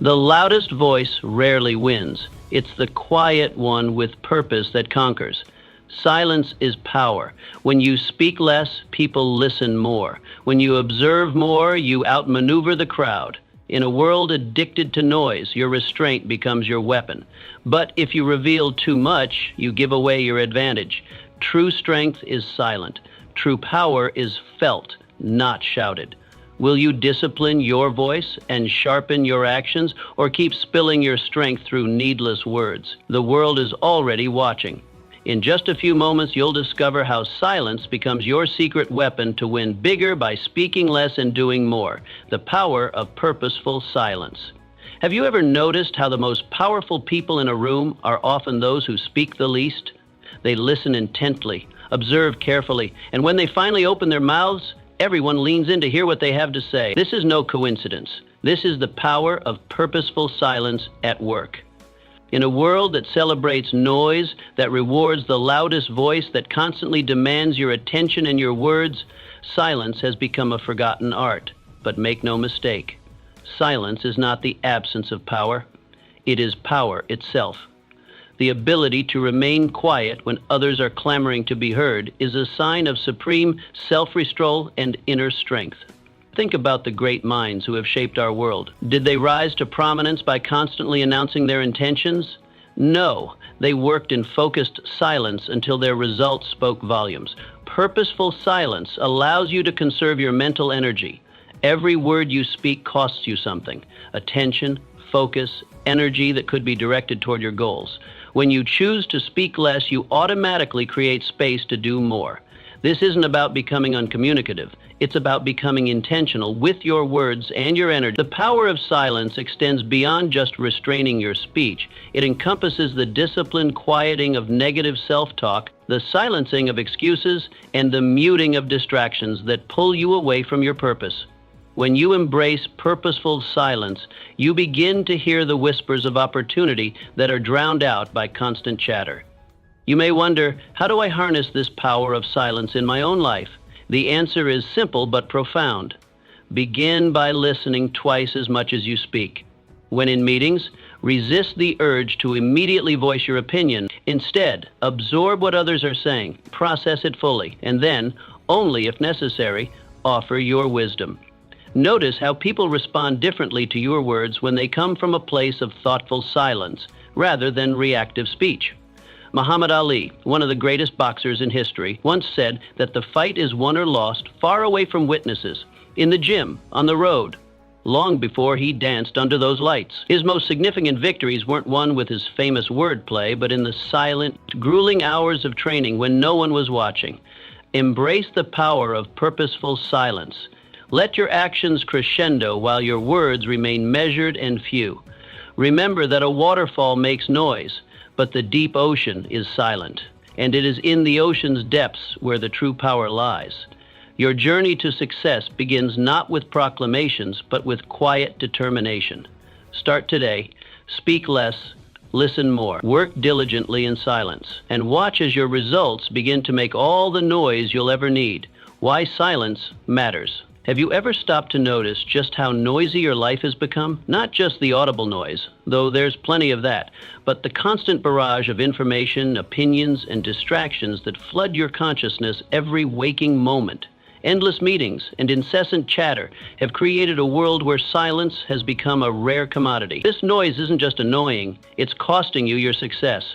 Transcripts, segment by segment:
The loudest voice rarely wins. It's the quiet one with purpose that conquers. Silence is power. When you speak less, people listen more. When you observe more, you outmaneuver the crowd. In a world addicted to noise, your restraint becomes your weapon. But if you reveal too much, you give away your advantage. True strength is silent. True power is felt, not shouted. Will you discipline your voice and sharpen your actions, or keep spilling your strength through needless words? The world is already watching. In just a few moments, you'll discover how silence becomes your secret weapon to win bigger by speaking less and doing more. The power of purposeful silence. Have you ever noticed how the most powerful people in a room are often those who speak the least? They listen intently, observe carefully, and when they finally open their mouths, everyone leans in to hear what they have to say. This is no coincidence. This is the power of purposeful silence at work. In a world that celebrates noise, that rewards the loudest voice, that constantly demands your attention and your words, silence has become a forgotten art. But make no mistake, silence is not the absence of power. It is power itself. The ability to remain quiet when others are clamoring to be heard is a sign of supreme self-restraint and inner strength. Think about the great minds who have shaped our world. Did they rise to prominence by constantly announcing their intentions? No, they worked in focused silence until their results spoke volumes. Purposeful silence allows you to conserve your mental energy. Every word you speak costs you something: attention, focus, energy that could be directed toward your goals. When you choose to speak less, you automatically create space to do more. This isn't about becoming uncommunicative. It's about becoming intentional with your words and your energy. The power of silence extends beyond just restraining your speech. It encompasses the disciplined quieting of negative self-talk, the silencing of excuses, and the muting of distractions that pull you away from your purpose. When you embrace purposeful silence, you begin to hear the whispers of opportunity that are drowned out by constant chatter. You may wonder, how do I harness this power of silence in my own life? The answer is simple but profound. Begin by listening twice as much as you speak. When in meetings, resist the urge to immediately voice your opinion. Instead, absorb what others are saying, process it fully, and then, only if necessary, offer your wisdom. Notice how people respond differently to your words when they come from a place of thoughtful silence, rather than reactive speech. Muhammad Ali, one of the greatest boxers in history, once said that the fight is won or lost far away from witnesses, in the gym, on the road, long before he danced under those lights. His most significant victories weren't won with his famous wordplay, but in the silent, grueling hours of training when no one was watching. Embrace the power of purposeful silence. Let your actions crescendo while your words remain measured and few. Remember that a waterfall makes noise, but the deep ocean is silent, and it is in the ocean's depths where the true power lies. Your journey to success begins not with proclamations, but with quiet determination. Start today. Speak less, listen more. Work diligently in silence, and watch as your results begin to make all the noise you'll ever need. Why silence matters. Have you ever stopped to notice just how noisy your life has become? Not just the audible noise, though there's plenty of that, but the constant barrage of information, opinions, and distractions that flood your consciousness every waking moment. Endless meetings and incessant chatter have created a world where silence has become a rare commodity. This noise isn't just annoying, it's costing you your success.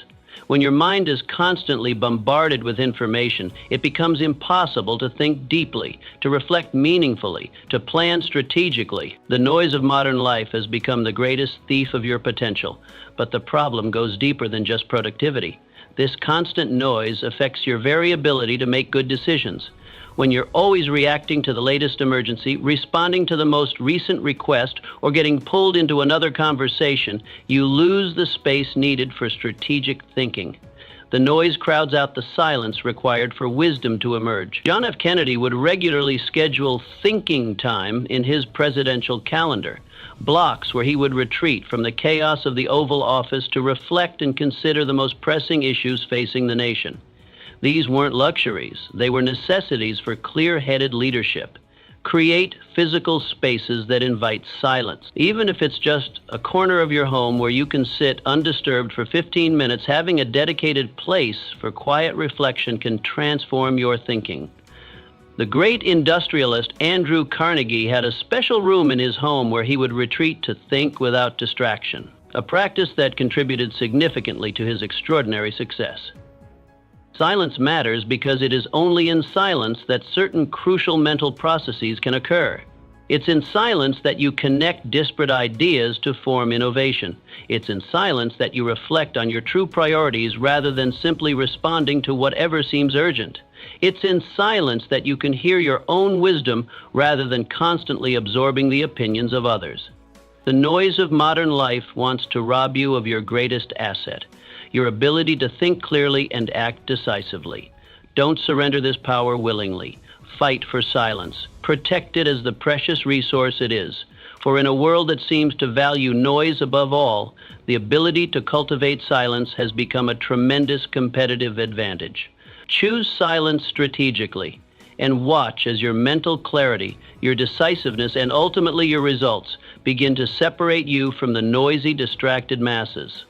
When your mind is constantly bombarded with information, it becomes impossible to think deeply, to reflect meaningfully, to plan strategically. The noise of modern life has become the greatest thief of your potential, but the problem goes deeper than just productivity. This constant noise affects your very ability to make good decisions. When you're always reacting to the latest emergency, responding to the most recent request, or getting pulled into another conversation, you lose the space needed for strategic thinking. The noise crowds out the silence required for wisdom to emerge. John F. Kennedy would regularly schedule thinking time in his presidential calendar, blocks where he would retreat from the chaos of the Oval Office to reflect and consider the most pressing issues facing the nation. These weren't luxuries, they were necessities for clear-headed leadership. Create physical spaces that invite silence. Even if it's just a corner of your home where you can sit undisturbed for 15 minutes, having a dedicated place for quiet reflection can transform your thinking. The great industrialist Andrew Carnegie had a special room in his home where he would retreat to think without distraction, a practice that contributed significantly to his extraordinary success. Silence matters because it is only in silence that certain crucial mental processes can occur. It's in silence that you connect disparate ideas to form innovation. It's in silence that you reflect on your true priorities rather than simply responding to whatever seems urgent. It's in silence that you can hear your own wisdom rather than constantly absorbing the opinions of others. The noise of modern life wants to rob you of your greatest asset, your ability to think clearly and act decisively. Don't surrender this power willingly. Fight for silence. Protect it as the precious resource it is. For in a world that seems to value noise above all, the ability to cultivate silence has become a tremendous competitive advantage. Choose silence strategically and watch as your mental clarity, your decisiveness, and ultimately your results begin to separate you from the noisy, distracted masses.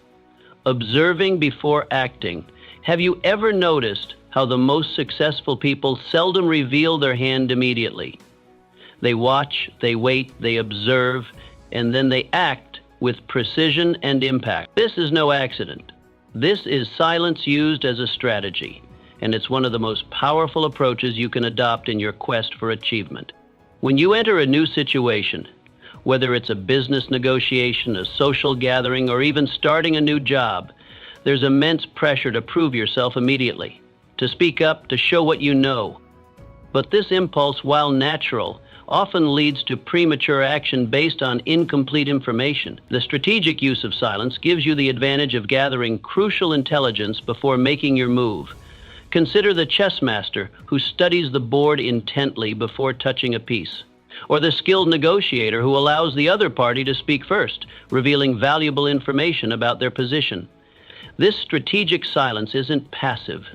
Observing before acting. Have you ever noticed how the most successful people seldom reveal their hand immediately? They watch, they wait, they observe, and then they act with precision and impact. This is no accident. This is silence used as a strategy, and it's one of the most powerful approaches you can adopt in your quest for achievement. When you enter a new situation, whether it's a business negotiation, a social gathering, or even starting a new job, there's immense pressure to prove yourself immediately, to speak up, to show what you know. But this impulse, while natural, often leads to premature action based on incomplete information. The strategic use of silence gives you the advantage of gathering crucial intelligence before making your move. Consider the chess master who studies the board intently before touching a piece, or the skilled negotiator who allows the other party to speak first, revealing valuable information about their position. This strategic silence isn't passive.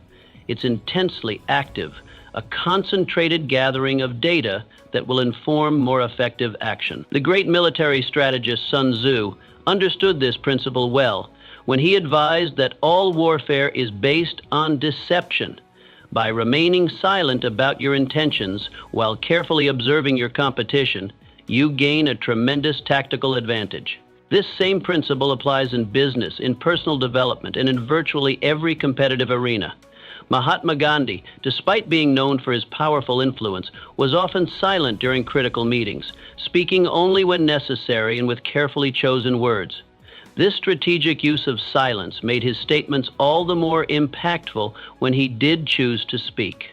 It's intensely active, a concentrated gathering of data that will inform more effective action. The great military strategist Sun Tzu understood this principle well when he advised that all warfare is based on deception. By remaining silent about your intentions while carefully observing your competition, you gain a tremendous tactical advantage. This same principle applies in business, in personal development, and in virtually every competitive arena. Mahatma Gandhi, despite being known for his powerful influence, was often silent during critical meetings, speaking only when necessary and with carefully chosen words. This strategic use of silence made his statements all the more impactful when he did choose to speak.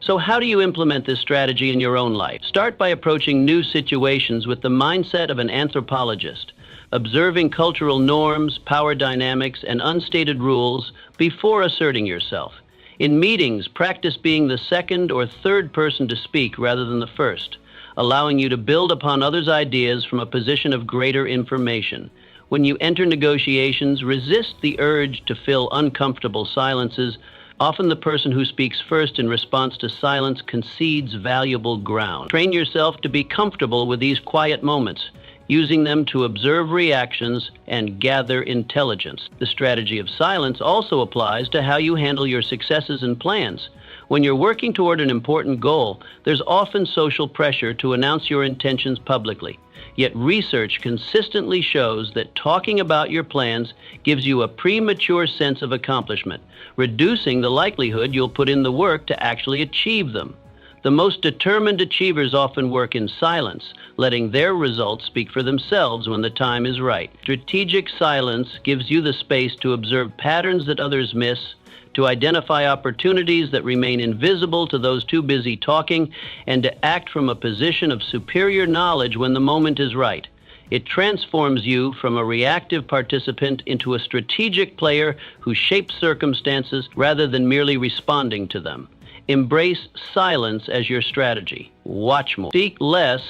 So how do you implement this strategy in your own life? Start by approaching new situations with the mindset of an anthropologist, observing cultural norms, power dynamics, and unstated rules before asserting yourself. In meetings, practice being the second or third person to speak rather than the first, allowing you to build upon others' ideas from a position of greater information. When you enter negotiations, resist the urge to fill uncomfortable silences. Often the person who speaks first in response to silence concedes valuable ground. Train yourself to be comfortable with these quiet moments, using them to observe reactions and gather intelligence. The strategy of silence also applies to how you handle your successes and plans. When you're working toward an important goal, there's often social pressure to announce your intentions publicly. Yet research consistently shows that talking about your plans gives you a premature sense of accomplishment, reducing the likelihood you'll put in the work to actually achieve them. The most determined achievers often work in silence, letting their results speak for themselves when the time is right. Strategic silence gives you the space to observe patterns that others miss, to identify opportunities that remain invisible to those too busy talking, and to act from a position of superior knowledge when the moment is right. It transforms you from a reactive participant into a strategic player who shapes circumstances rather than merely responding to them. Embrace silence as your strategy. Watch more. Speak less,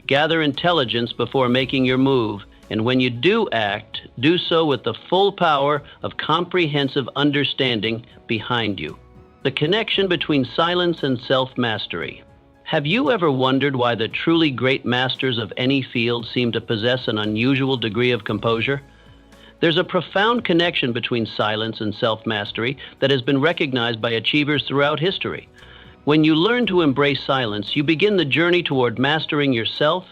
gather intelligence before making your move, and when you do act, do so with the full power of comprehensive understanding behind you. The connection between silence and self-mastery. Have you ever wondered why the truly great masters of any field seem to possess an unusual degree of composure? There's a profound connection between silence and self-mastery that has been recognized by achievers throughout history. When you learn to embrace silence, you begin the journey toward mastering yourself,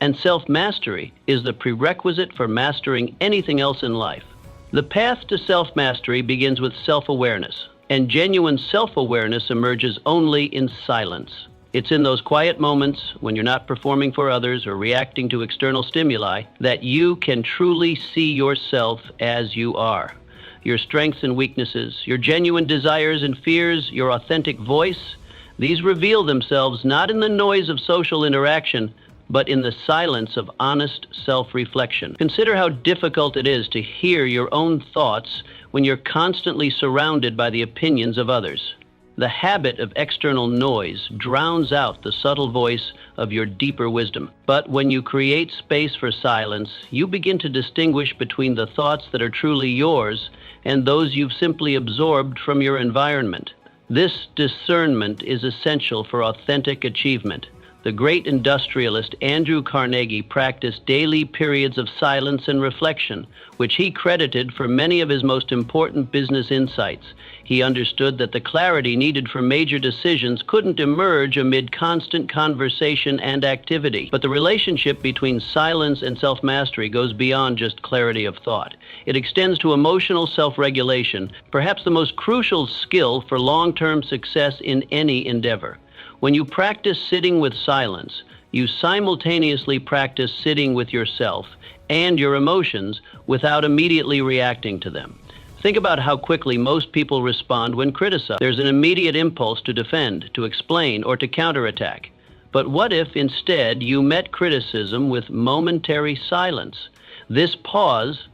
and self-mastery is the prerequisite for mastering anything else in life. The path to self-mastery begins with self-awareness, and genuine self-awareness emerges only in silence. It's in those quiet moments when you're not performing for others or reacting to external stimuli that you can truly see yourself as you are. Your strengths and weaknesses, your genuine desires and fears, your authentic voice, these reveal themselves not in the noise of social interaction, but in the silence of honest self-reflection. Consider how difficult it is to hear your own thoughts when you're constantly surrounded by the opinions of others. The habit of external noise drowns out the subtle voice of your deeper wisdom. But when you create space for silence, you begin to distinguish between the thoughts that are truly yours and those you've simply absorbed from your environment. This discernment is essential for authentic achievement. The great industrialist Andrew Carnegie practiced daily periods of silence and reflection, which he credited for many of his most important business insights. He understood that the clarity needed for major decisions couldn't emerge amid constant conversation and activity. But the relationship between silence and self-mastery goes beyond just clarity of thought. It extends to emotional self-regulation, perhaps the most crucial skill for long-term success in any endeavor. When you practice sitting with silence, you simultaneously practice sitting with yourself and your emotions without immediately reacting to them. Think about how quickly most people respond when criticized. There's an immediate impulse to defend, to explain, or to counterattack. But what if instead you met criticism with momentary silence? This pause,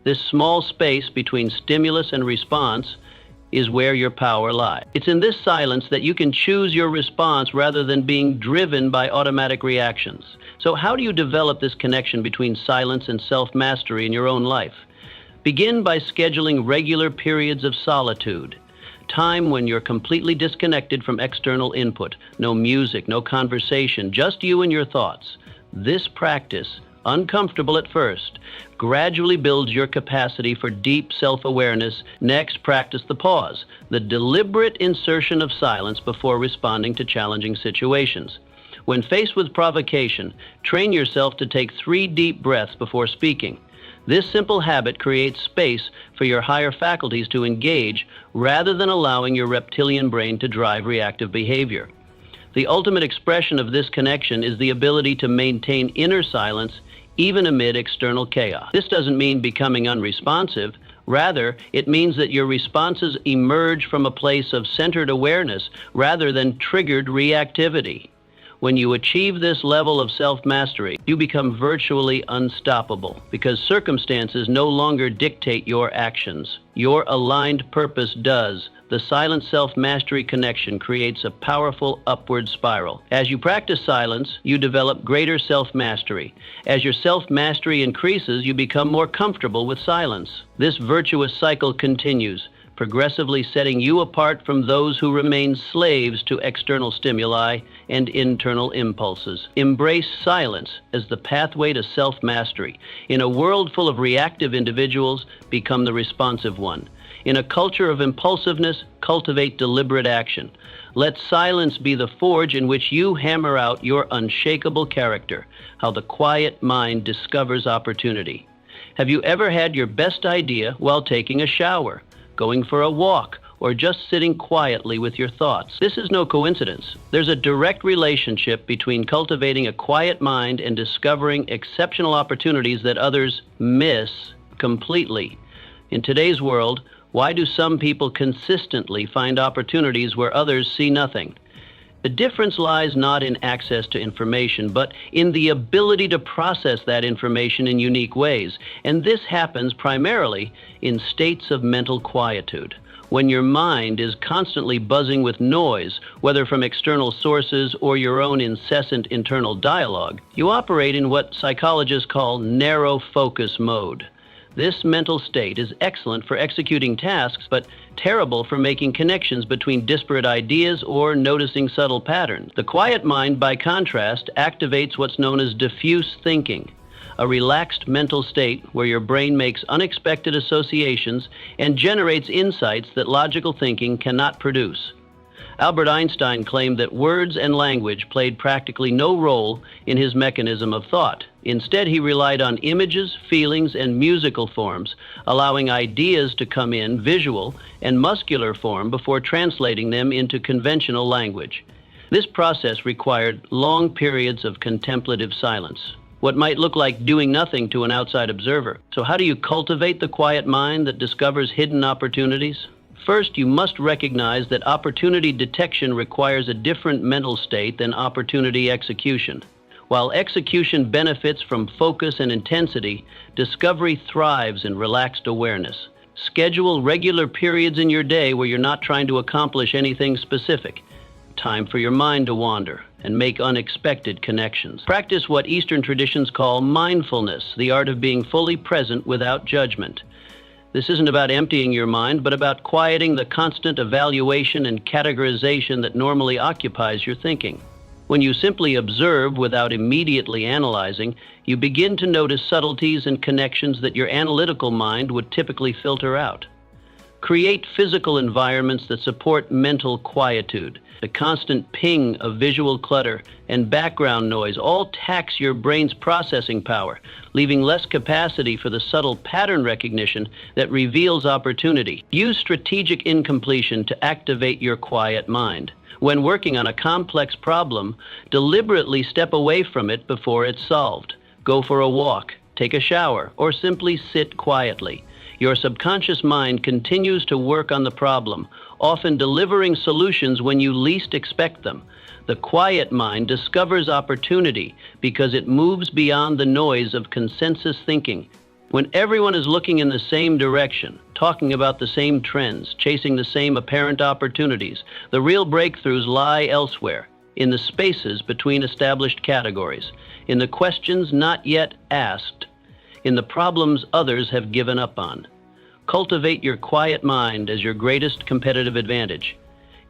this small space between stimulus and response, is where your power lies. It's in this silence that you can choose your response rather than being driven by automatic reactions. So how do you develop this connection between silence and self-mastery in your own life? Begin by scheduling regular periods of solitude, time when you're completely disconnected from external input. No music, no conversation, just you and your thoughts. This practice, uncomfortable at first, gradually builds your capacity for deep self-awareness. Next, practice the pause, the deliberate insertion of silence before responding to challenging situations. When faced with provocation, train yourself to take 3 deep breaths before speaking. This simple habit creates space for your higher faculties to engage rather than allowing your reptilian brain to drive reactive behavior. The ultimate expression of this connection is the ability to maintain inner silence even amid external chaos. This doesn't mean becoming unresponsive. Rather, it means that your responses emerge from a place of centered awareness rather than triggered reactivity. When you achieve this level of self-mastery, you become virtually unstoppable because circumstances no longer dictate your actions. Your aligned purpose does. The silent self-mastery connection creates a powerful upward spiral. As you practice silence, you develop greater self-mastery. As your self-mastery increases, you become more comfortable with silence. This virtuous cycle continues, progressively setting you apart from those who remain slaves to external stimuli and internal impulses. Embrace silence as the pathway to self-mastery. In a world full of reactive individuals, become the responsive one. In a culture of impulsiveness, cultivate deliberate action. Let silence be the forge in which you hammer out your unshakable character, how the quiet mind discovers opportunity. Have you ever had your best idea while taking a shower, going for a walk, or just sitting quietly with your thoughts? This is no coincidence. There's a direct relationship between cultivating a quiet mind and discovering exceptional opportunities that others miss completely. In today's world, why do some people consistently find opportunities where others see nothing? The difference lies not in access to information, but in the ability to process that information in unique ways. And this happens primarily in states of mental quietude. When your mind is constantly buzzing with noise, whether from external sources or your own incessant internal dialogue, you operate in what psychologists call narrow focus mode. This mental state is excellent for executing tasks, but terrible for making connections between disparate ideas or noticing subtle patterns. The quiet mind, by contrast, activates what's known as diffuse thinking, a relaxed mental state where your brain makes unexpected associations and generates insights that logical thinking cannot produce. Albert Einstein claimed that words and language played practically no role in his mechanism of thought. Instead, he relied on images, feelings, and musical forms, allowing ideas to come in visual and muscular form before translating them into conventional language. This process required long periods of contemplative silence, what might look like doing nothing to an outside observer. So how do you cultivate the quiet mind that discovers hidden opportunities? First, you must recognize that opportunity detection requires a different mental state than opportunity execution. While execution benefits from focus and intensity, discovery thrives in relaxed awareness. Schedule regular periods in your day where you're not trying to accomplish anything specific. Time for your mind to wander and make unexpected connections. Practice what Eastern traditions call mindfulness, the art of being fully present without judgment. This isn't about emptying your mind, but about quieting the constant evaluation and categorization that normally occupies your thinking. When you simply observe without immediately analyzing, you begin to notice subtleties and connections that your analytical mind would typically filter out. Create physical environments that support mental quietude. The constant ping of visual clutter and background noise all tax your brain's processing power, leaving less capacity for the subtle pattern recognition that reveals opportunity. Use strategic incompletion to activate your quiet mind. When working on a complex problem, deliberately step away from it before it's solved. Go for a walk, take a shower, or simply sit quietly. Your subconscious mind continues to work on the problem, often delivering solutions when you least expect them. The quiet mind discovers opportunity because it moves beyond the noise of consensus thinking. When everyone is looking in the same direction, talking about the same trends, chasing the same apparent opportunities, the real breakthroughs lie elsewhere, in the spaces between established categories, in the questions not yet asked, in the problems others have given up on. Cultivate your quiet mind as your greatest competitive advantage.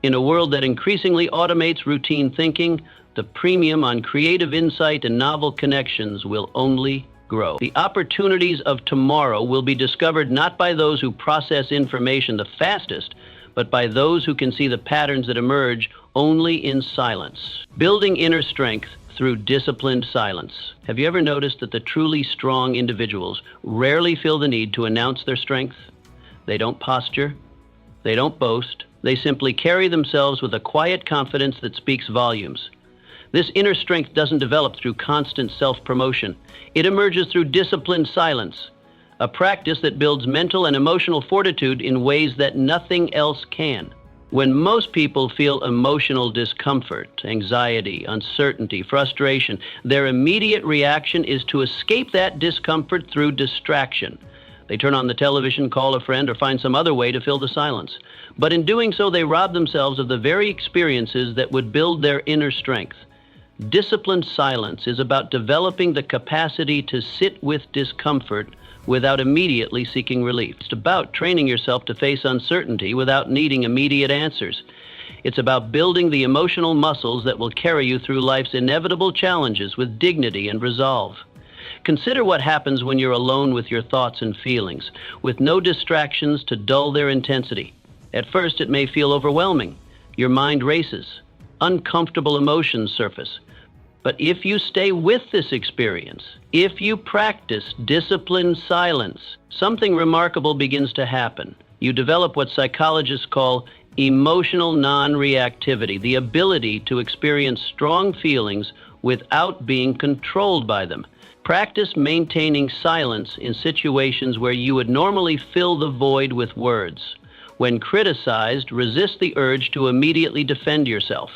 In a world that increasingly automates routine thinking, the premium on creative insight and novel connections will only grow. The opportunities of tomorrow will be discovered not by those who process information the fastest, but by those who can see the patterns that emerge only in silence. Building inner strength through disciplined silence. Have you ever noticed that the truly strong individuals rarely feel the need to announce their strength? They don't posture, they don't boast, they simply carry themselves with a quiet confidence that speaks volumes. This inner strength doesn't develop through constant self-promotion. It emerges through disciplined silence, a practice that builds mental and emotional fortitude in ways that nothing else can. When most people feel emotional discomfort, anxiety, uncertainty, frustration, their immediate reaction is to escape that discomfort through distraction. They turn on the television, call a friend, or find some other way to fill the silence. But in doing so, they rob themselves of the very experiences that would build their inner strength. Disciplined silence is about developing the capacity to sit with discomfort without immediately seeking relief. It's about training yourself to face uncertainty without needing immediate answers. It's about building the emotional muscles that will carry you through life's inevitable challenges with dignity and resolve. Consider what happens when you're alone with your thoughts and feelings, with no distractions to dull their intensity. At first, it may feel overwhelming. Your mind races. Uncomfortable emotions surface. But if you stay with this experience, if you practice disciplined silence, something remarkable begins to happen. You develop what psychologists call emotional non-reactivity, the ability to experience strong feelings without being controlled by them. Practice maintaining silence in situations where you would normally fill the void with words. When criticized, resist the urge to immediately defend yourself.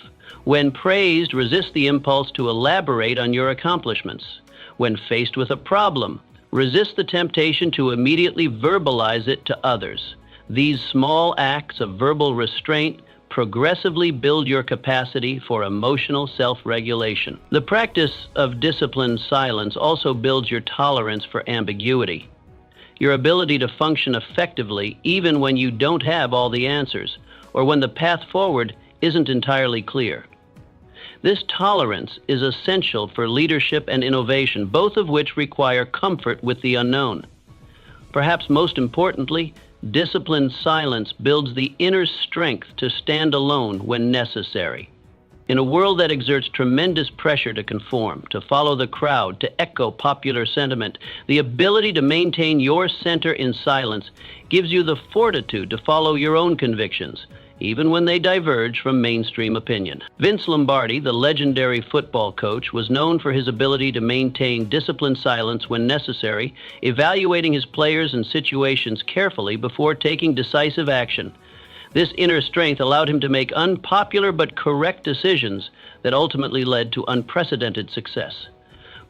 When praised, resist the impulse to elaborate on your accomplishments. When faced with a problem, resist the temptation to immediately verbalize it to others. These small acts of verbal restraint progressively build your capacity for emotional self-regulation. The practice of disciplined silence also builds your tolerance for ambiguity. your ability to function effectively even when you don't have all the answers, or when the path forward isn't entirely clear. This tolerance is essential for leadership and innovation, both of which require comfort with the unknown. Perhaps most importantly, disciplined silence builds the inner strength to stand alone when necessary. In a world that exerts tremendous pressure to conform, to follow the crowd, to echo popular sentiment, the ability to maintain your center in silence gives you the fortitude to follow your own convictions, even when they diverge from mainstream opinion. Vince Lombardi, the legendary football coach, was known for his ability to maintain disciplined silence when necessary, evaluating his players and situations carefully before taking decisive action. This inner strength allowed him to make unpopular but correct decisions that ultimately led to unprecedented success.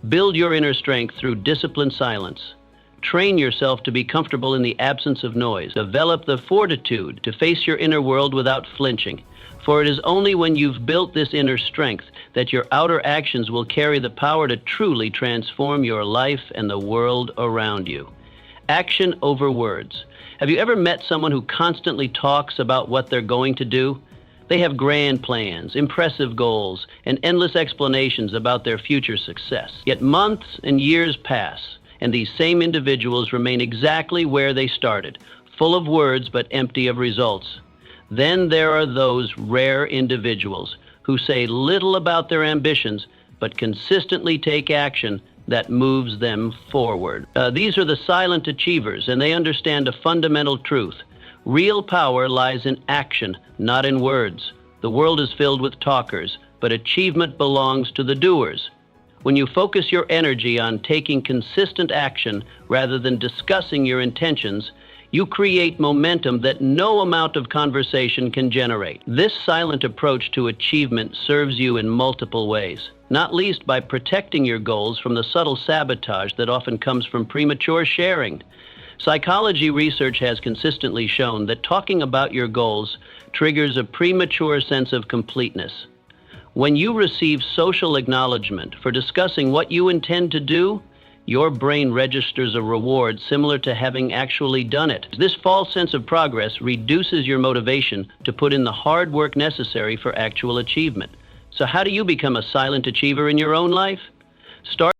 Build your inner strength through disciplined silence. Train yourself to be comfortable in the absence of noise. Develop the fortitude to face your inner world without flinching. For it is only when you've built this inner strength that your outer actions will carry the power to truly transform your life and the world around you. Action over words. Have you ever met someone who constantly talks about what they're going to do? They have grand plans, impressive goals, and endless explanations about their future success. Yet months and years pass, and these same individuals remain exactly where they started, full of words but empty of results. Then there are those rare individuals who say little about their ambitions but consistently take action that moves them forward. These are the silent achievers, and they understand a fundamental truth. Real power lies in action, not in words. The world is filled with talkers, but achievement belongs to the doers. When you focus your energy on taking consistent action rather than discussing your intentions, you create momentum that no amount of conversation can generate. This silent approach to achievement serves you in multiple ways, not least by protecting your goals from the subtle sabotage that often comes from premature sharing. Psychology research has consistently shown that talking about your goals triggers a premature sense of completeness. When you receive social acknowledgement for discussing what you intend to do, your brain registers a reward similar to having actually done it. This false sense of progress reduces your motivation to put in the hard work necessary for actual achievement. So how do you become a silent achiever in your own life? Start